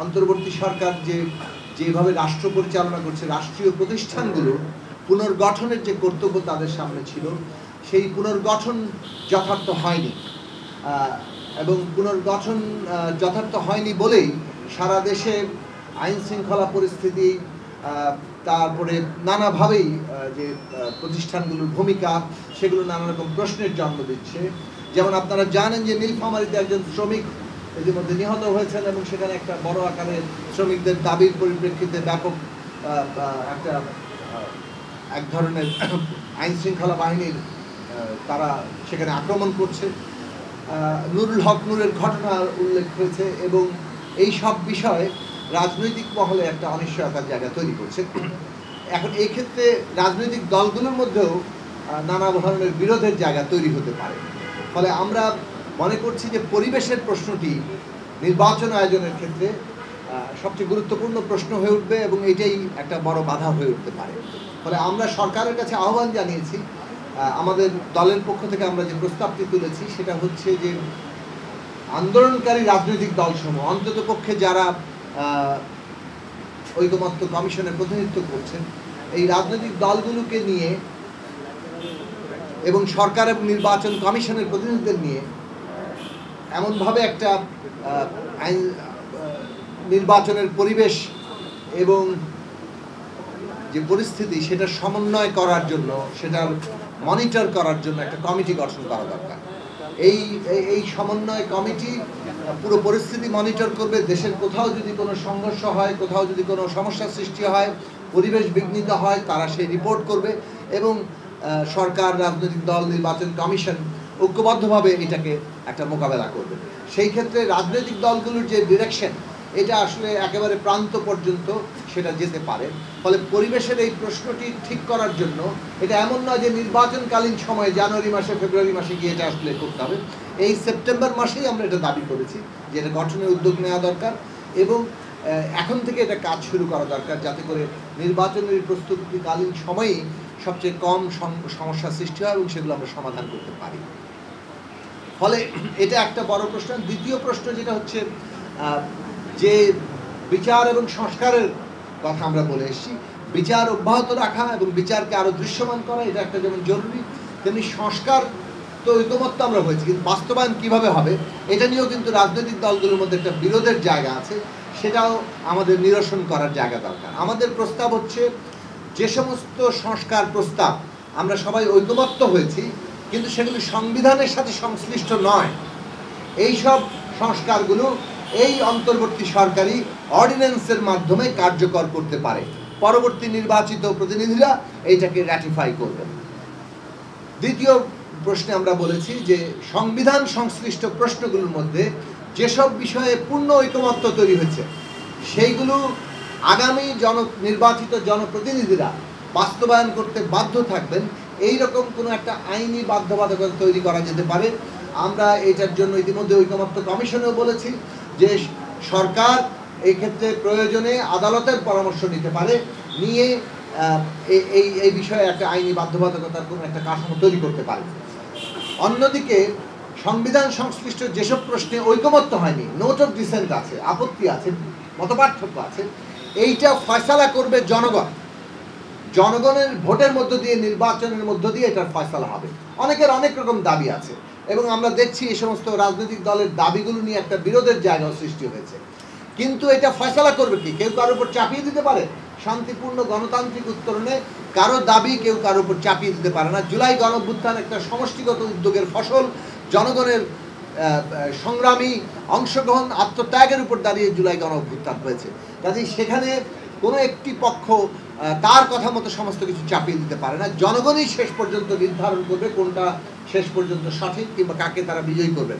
অন্তর্বর্তী সরকার যেভাবে রাষ্ট্র পরিচালনা করছে, রাষ্ট্রীয় প্রতিষ্ঠানগুলো পুনর্গঠনের যে কর্তব্য তাদের সামনে ছিল, সেই পুনর্গঠন যথার্থ হয়নি। এবং পুনর্গঠন যথার্থ হয়নি বলেই সারা দেশে আইন শৃঙ্খলা পরিস্থিতি, তারপরে নানাভাবেই যে প্রতিষ্ঠানগুলোর ভূমিকা, সেগুলো নানা রকম প্রশ্নের জন্ম দিচ্ছে। যেমন আপনারা জানেন যে নীলফামারীতে একজন শ্রমিক ইতিমধ্যে নিহত হয়েছেন এবং সেখানে একটা বড় আকারের শ্রমিকদের দাবির পরিপ্রেক্ষিতে ব্যাপক এক ধরনের আইন শৃঙ্খলা বাহিনীর তারা সেখানে আক্রমণ করছে। নুরুল হক নূরের ঘটনার উল্লেখ হয়েছে এবং এই সব বিষয়ে রাজনৈতিক মহলে একটা অনিশ্চয়তার জায়গা তৈরি করছে। এখন এই ক্ষেত্রে রাজনৈতিক দলগুলোর মধ্যেও নানা ধরনের বিরোধের জায়গা তৈরি হতে পারে। ফলে আমরা মনে করছি যে পরিবেশের প্রশ্নটি নির্বাচন আয়োজনের ক্ষেত্রে সবচেয়ে গুরুত্বপূর্ণ প্রশ্ন হয়ে উঠবে এবং এটাই একটা বড় বাধা হয়ে উঠতে পারে। ফলে আমরা সরকারের কাছে আহ্বান জানিয়েছি, আমাদের দলের পক্ষ থেকে আমরা যে প্রস্তাবটি তুলেছি সেটা হচ্ছে যে আন্দোলনকারী রাজনৈতিক দলসমূহ, অন্ততপক্ষে যারা ঐকমত্য কমিশনের প্রতিনিধিত্ব করছেন, এই রাজনৈতিক দলগুলোকে নিয়ে এবং সরকার এবং নির্বাচন কমিশনের প্রতিনিধিদের নিয়ে এমনভাবে একটা নির্বাচনের পরিবেশ এবং যে পরিস্থিতি সেটা সমন্বয় করার জন্য, সেটার মনিটর করার জন্য একটা কমিটি গঠন করা দরকার। এই সমন্বয় কমিটি পুরো পরিস্থিতি মনিটর করবে। দেশের কোথাও যদি কোনো সংঘর্ষ হয়, কোথাও যদি কোনো সমস্যার সৃষ্টি হয়, পরিবেশ বিঘ্নিত হয়, তারা সেই রিপোর্ট করবে এবং সরকার, রাজনৈতিক দল, নির্বাচন কমিশন ঐক্যবদ্ধভাবে এটাকে একটা মোকাবেলা করবে। সেই ক্ষেত্রে রাজনৈতিক দলগুলোর যে ডিরেকশন, এটা আসলে একেবারে প্রান্ত পর্যন্ত সেটা যেতে পারে। ফলে পরিবেশের এই প্রশ্নটি ঠিক করার জন্য এটা এমন নয় যে নির্বাচনকালীন সময়ে জানুয়ারি মাসে, ফেব্রুয়ারি মাসে গিয়ে এটা আসলে করতে হবে। এই সেপ্টেম্বর মাসেই আমরা এটা দাবি করেছি যে এটা গঠনের উদ্যোগ নেওয়া দরকার এবং এখন থেকে এটা কাজ শুরু করা দরকার, যাতে করে নির্বাচনের প্রস্তুতিকালীন সময়েই সবচেয়ে কম সমস্যা সৃষ্টি হয় এবং সেগুলো আমরা সমাধান করতে পারি। ফলে এটা একটা বড় প্রশ্ন। দ্বিতীয় প্রশ্ন যেটা হচ্ছে যে বিচার এবং সংস্কারের কথা আমরা বলে এসেছি, বিচার অব্যাহত রাখা এবং বিচারকে আরও দৃশ্যমান করা, এটা একটা যেমন জরুরি, তেমনি সংস্কার তো ঐকমত্য আমরা হয়েছি, কিন্তু বাস্তবায়ন কীভাবে হবে এটা নিয়েও কিন্তু রাজনৈতিক দলগুলোর মধ্যে একটা বিরোধের জায়গা আছে, সেটাও আমাদের নিরসন করার জায়গা দরকার। আমাদের প্রস্তাব হচ্ছে যে সমস্ত সংস্কার প্রস্তাব আমরা সবাই ঐকমত্য হয়েছি কিন্তু সেগুলি সংবিধানের সাথে সংশ্লিষ্ট নয়, এই সব সংস্কারগুলো এই অন্তর্বর্তী সরকারি অর্ডিন্যান্সের মাধ্যমে কার্যকর করতে পারে। পরবর্তী নির্বাচিত প্রতিনিধিরা এইটাকে র্যাটিফাই করবেন। দ্বিতীয় প্রশ্নে আমরা বলেছি যে সংবিধান সংশ্লিষ্ট প্রশ্নগুলোর মধ্যে যেসব বিষয়ে পূর্ণ ঐকমত্য তৈরি হয়েছে সেইগুলো আগামী নির্বাচিত জনপ্রতিনিধিরা বাস্তবায়ন করতে বাধ্য থাকবেন, এই রকম কোনো একটা আইনি বাধ্যবাধকতা তৈরি করা যেতে পারে। আমরা এটার জন্য ইতিমধ্যে ঐকমত্য কমিশনেও বলেছি যে সরকার এই ক্ষেত্রে প্রয়োজনে আদালতের পরামর্শ নিতে পারে, নিয়ে এই বিষয়ে একটা আইনি বাধ্যবাধকতার কোনো একটা কাঠামো তৈরি করতে পারে। অন্যদিকে সংবিধান সংশ্লিষ্ট যেসব প্রশ্নে ঐকমত্য হয়নি, নোট অফ ডিসেন্ট আছে, আপত্তি আছে, মতপার্থক্য আছে, এইটা ফয়সালা করবে জনগণ। জনগণের ভোটের মধ্য দিয়ে, নির্বাচনের মধ্য দিয়ে এটার ফয়সালা হবে। অনেকের অনেক রকম দাবি আছে এবং আমরা দেখছি এই সমস্ত রাজনৈতিক দলের দাবিগুলো নিয়ে একটা বিরোধের জায়গাও সৃষ্টি হয়েছে। কিন্তু এটা ফয়সালা করবে কি? কেউ কারোর উপর চাপিয়ে দিতে পারে? শান্তিপূর্ণ গণতান্ত্রিক উত্তরণে কারো দাবি কেউ কারোর উপর চাপিয়ে দিতে পারে না। জুলাই গণঅভ্যুত্থান একটা সমষ্টিগত উদ্যোগের ফসল, জনগণের সংগ্রামী অংশগ্রহণ, আত্মত্যাগের উপর দাঁড়িয়ে জুলাই গণঅভ্যুত্থান হয়েছে। কাজেই সেখানে কোনো একটি পক্ষ তার কথা মতো সমস্ত কিছু চাপিয়ে দিতে পারে না। জনগণই শেষ পর্যন্ত নির্ধারণ করবে কোনটা শেষ পর্যন্ত সঠিক কিংবা কাকে তারা বিজয়ী করবে।